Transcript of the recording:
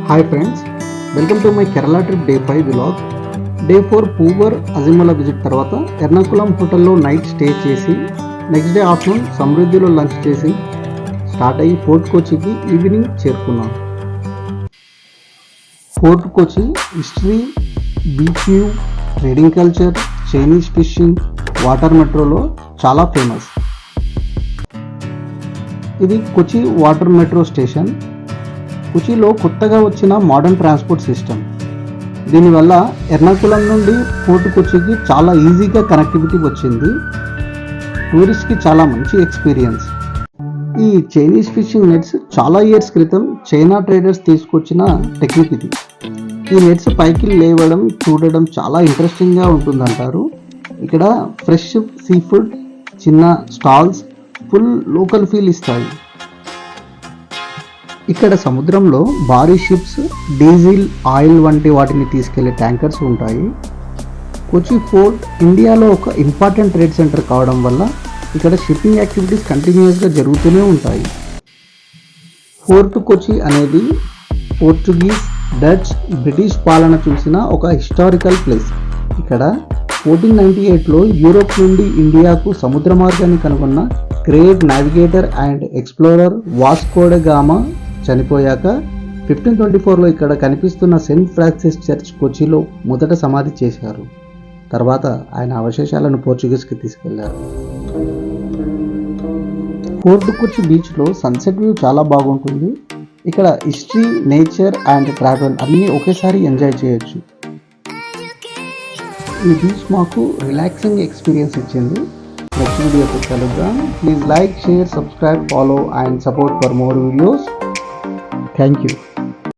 Hi friends, welcome to my Kerala trip day 5 vlog. Day 4 Poovar Azimala visit తర్వాత ఎర్నాకుళం హోటల్లో night stay చేసి next day afternoon సమృద్ధిలో lunch చేసి start అయ్యి fort కొచ్చికి ఈవినింగ్ చేరుకున్నాం. Fort Kochi history, beach view, trading culture, Chinese fishing, water మెట్రోలో చాలా ఫేమస్. ఇది కొచ్చి వాటర్ మెట్రో స్టేషన్. కొచ్చిలో కొత్తగా వచ్చిన మోడర్న్ ట్రాన్స్పోర్ట్ సిస్టమ్. దీనివల్ల ఎర్నాకుళం నుండి ఫోర్ట్ కొచ్చికి చాలా ఈజీగా కనెక్టివిటీ వచ్చింది. టూరిస్ట్కి చాలా మంచి ఎక్స్పీరియన్స్. ఈ చైనీస్ ఫిషింగ్ నెట్స్ చాలా ఇయర్స్ క్రితం చైనా ట్రేడర్స్ తీసుకొచ్చిన టెక్నిక్ ఇది. ఈ నెట్స్ పైకి లేవడం చూడడం చాలా ఇంట్రెస్టింగ్గా ఉంటుందంటారు. ఇక్కడ ఫ్రెష్ సీ ఫుడ్, చిన్న స్టాల్స్, ఫుల్ లోకల్ ఫీల్ ఇస్తాయి. ఇక్కడ సముద్రంలో భారీ షిప్స్, డీజిల్, ఆయిల్ వంటి వాటిని తీసుకెళ్లే ట్యాంకర్స్ ఉంటాయి. కొచ్చి ఫోర్ట్ ఇండియాలో ఒక ఇంపార్టెంట్ ట్రేడ్ సెంటర్ కావడం వల్ల ఇక్కడ షిప్పింగ్ యాక్టివిటీస్ కంటిన్యూస్గా జరుగుతూనే ఉంటాయి. ఫోర్ట్ కొచ్చి అనేది పోర్చుగీస్, డచ్, బ్రిటిష్ పాలన చూసిన ఒక హిస్టారికల్ ప్లేస్. ఇక్కడ 1498లో యూరోప్ నుండి ఇండియాకు సముద్ర మార్గాన్ని కనుగొన్న great navigator and explorer Vasco డ గామా చనిపోయాక 1524లో ఇక్కడ కనిపిస్తున్న సెయింట్ ఫ్రాన్సిస్ చర్చ్ కొచ్చిలో మొదట సమాధి చేశారు. తర్వాత ఆయన అవశేషాలను పోర్చుగీస్కి తీసుకెళ్లారు. ఫోర్ట్ కొచ్చి బీచ్లో సన్సెట్ వ్యూ చాలా బాగుంటుంది. ఇక్కడ హిస్టరీ, నేచర్ అండ్ ట్రావెల్ అన్నీ ఒకేసారి ఎంజాయ్ చేయొచ్చు. ఈ బీచ్ మాకు రిలాక్సింగ్ ఎక్స్పీరియన్స్ ఇచ్చింది. నెక్స్ట్ వీడియోతో కలుద్దాం. Please like, share, subscribe, follow and support for more videos. Thank you.